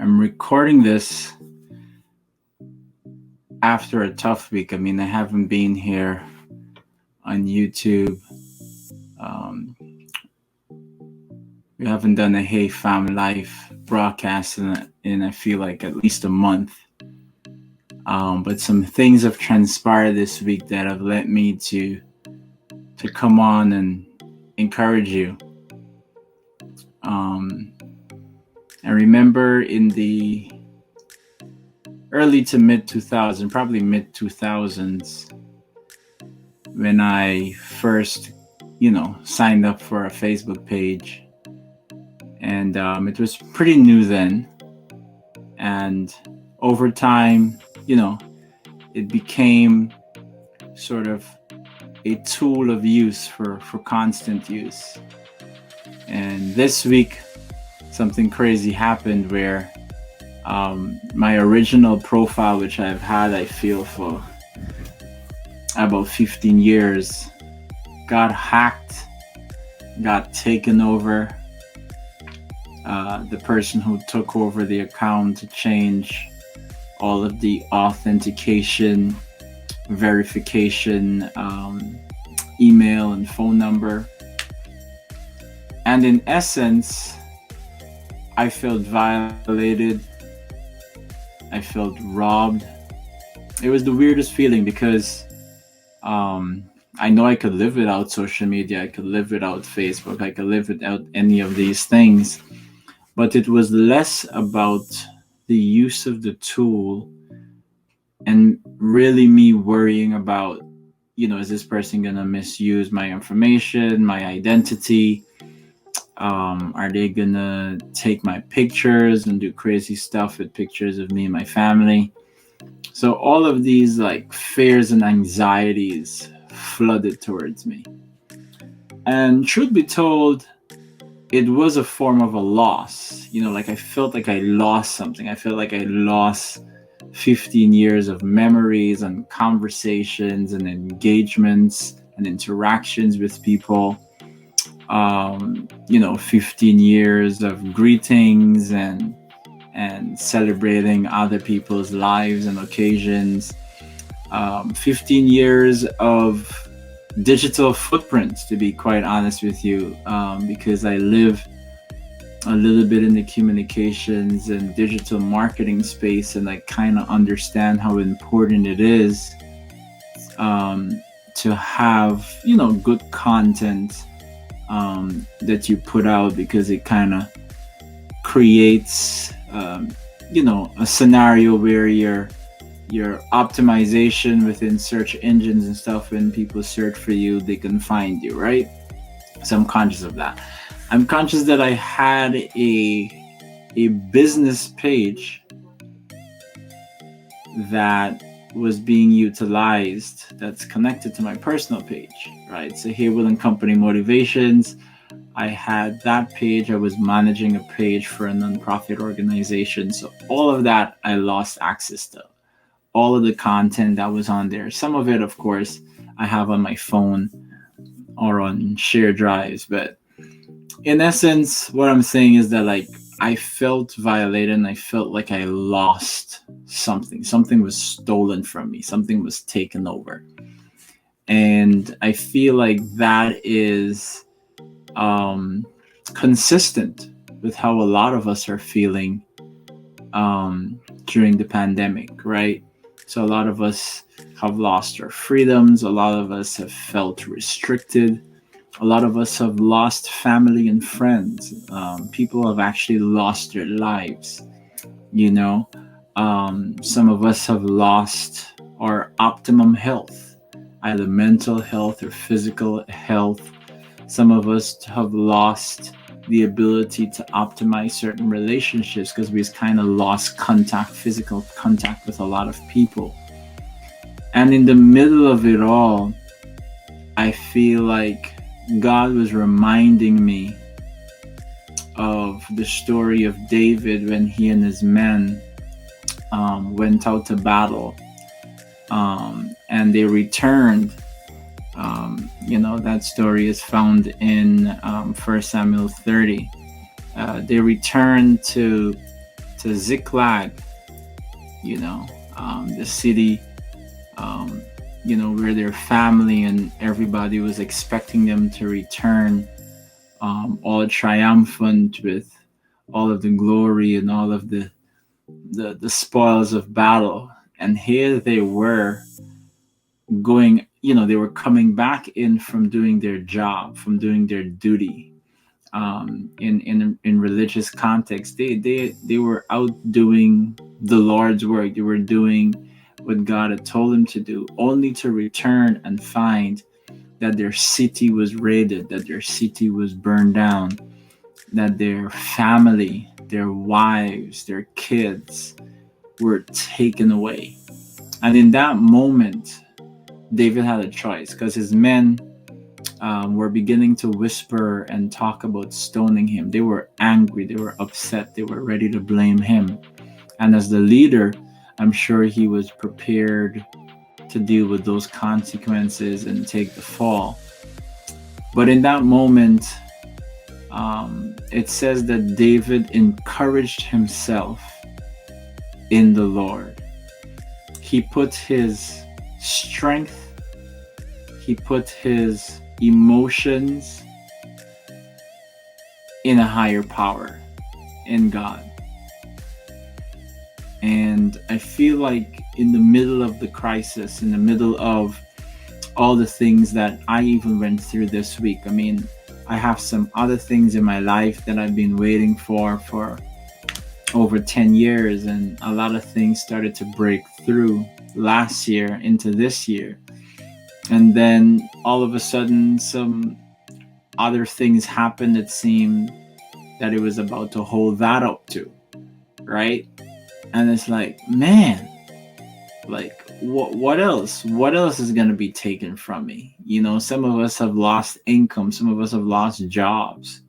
I'm recording this after a tough week. I mean, I haven't been here on YouTube. We haven't done a Hey Fam Life broadcast in I feel like at least a month. But some things have transpired this week that have led me to come on and encourage you. I remember in the early to mid 2000s, probably mid 2000s, when I first, signed up for a Facebook page. And it was pretty new then. And over time, it became sort of a tool of use for constant use. And this week, something crazy happened where my original profile, which I've had, I feel, for about 15 years, got hacked, got taken over. The person who took over the account to change all of the authentication, verification, email and phone number. And in essence, I felt violated. I felt robbed. It was the weirdest feeling because I know I could live without social media. I could live without Facebook. I could live without any of these things. But it was less about the use of the tool and really me worrying about, is this person going to misuse my information, my identity? Are they going to take my pictures and do crazy stuff with pictures of me and my family? So all of these fears and anxieties flooded towards me. And truth be told, it was a form of a loss. I felt like I lost something. I felt like I lost 15 years of memories and conversations and engagements and interactions with people. 15 years of greetings and celebrating other people's lives and occasions. 15 years of digital footprints, to be quite honest with you, because I live a little bit in the communications and digital marketing space, and I kind of understand how important it is to have good content that you put out, because it kind of creates a scenario where your optimization within search engines and stuff, when people search for you, they can find you, right? So I'm conscious of that. I'm conscious that I had a business page that was being utilized that's connected to my personal page, right? So Haywood and Company Motivations, I had that page. I was managing a page for a nonprofit organization. So all of that I lost access to. All of the content that was on there. Some of it, of course, I have on my phone or on shared drives. But in essence, what I'm saying is that I felt violated and I felt like I lost something. Something was stolen from me. Something was taken over. And I feel like that is consistent with how a lot of us are feeling during the pandemic, right? So a lot of us have lost our freedoms. A lot of us have felt restricted. A lot of us have lost family and friends. People have actually lost their lives. Some of us have lost our optimum health, either mental health or physical health. Some of us have lost the ability to optimize certain relationships because we've kind of lost physical contact with a lot of people. And in the middle of it all, I feel like God was reminding me of the story of David when he and his men went out to battle, and they returned. That story is found in 1 Samuel 30. They returned to to Ziklag, the city, where their family and everybody was expecting them to return, all triumphant with all of the glory and all of the spoils of battle. And here they were going, they were coming back in from doing their job, from doing their duty. In religious context, they were out doing the Lord's work. They were doing what God had told them to do, only to return and find that their city was raided, that their city was burned down, that their family, their wives, their kids were taken away. And in that moment, David had a choice, because his men were beginning to whisper and talk about stoning him. They were angry, they were upset, they were ready to blame him. And as the leader, I'm sure he was prepared to deal with those consequences and take the fall. But in that moment, it says that David encouraged himself in the Lord. He put his strength, he put his emotions in a higher power, in God. And I feel like in the middle of the crisis, in the middle of all the things that I even went through this week, I mean, I have some other things in my life that I've been waiting for over 10 years, and a lot of things started to break through last year into this year. And then all of a sudden, some other things happened that seemed that it was about to hold that up too, right? And it's like, man, like what else? What else is going to be taken from me? Some of us have lost income. Some of us have lost jobs.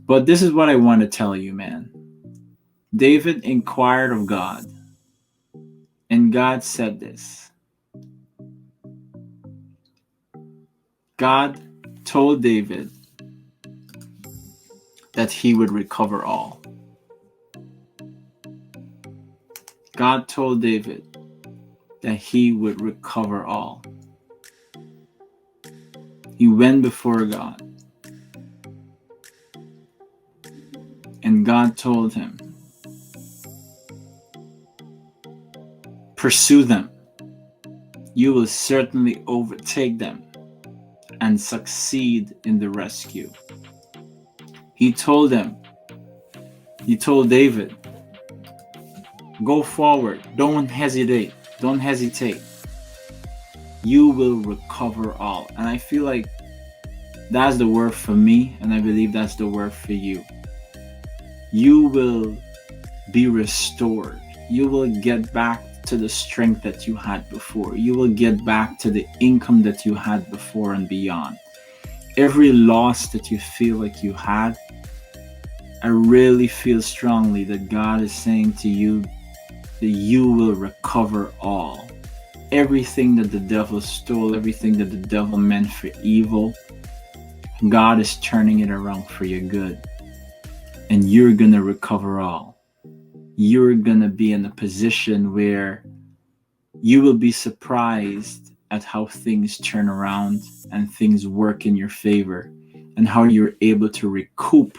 But this is what I want to tell you, man. David inquired of God, and God said this. God told David that he would recover all. God told David that he would recover all. He went before God, and God told him, pursue them. You will certainly overtake them and succeed in the rescue. He told David, go forward. Don't hesitate. Don't hesitate. You will recover all. And I feel like that's the word for me, and I believe that's the word for you. You will be restored. You will get back to the strength that you had before. You will get back to the income that you had before and beyond. Every loss that you feel like you had, I really feel strongly that God is saying to you that you will recover all. Everything that the devil stole, everything that the devil meant for evil, God is turning it around for your good. And you're going to recover all. You're going to be in a position where you will be surprised at how things turn around and things work in your favor, and how you're able to recoup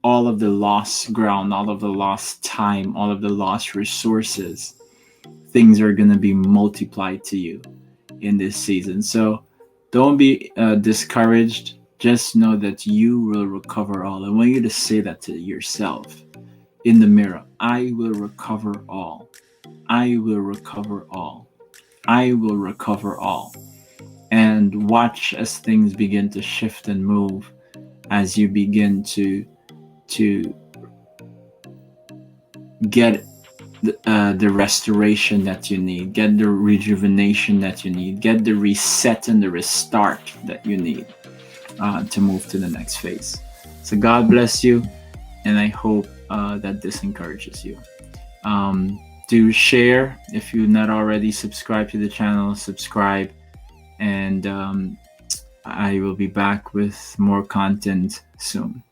all of the lost ground, all of the lost time, all of the lost resources. Things are going to be multiplied to you in this season. So don't be discouraged. Just know that you will recover all. I want you to say that to yourself in the mirror. I will recover all. I will recover all. I will recover all. And watch as things begin to shift and move, as you begin to get the restoration that you need, get the rejuvenation that you need, get the reset and the restart that you need to move to the next phase. So God bless you, and I hope that this encourages you. Do share. If you're not already subscribed to the channel, subscribe, and I will be back with more content soon.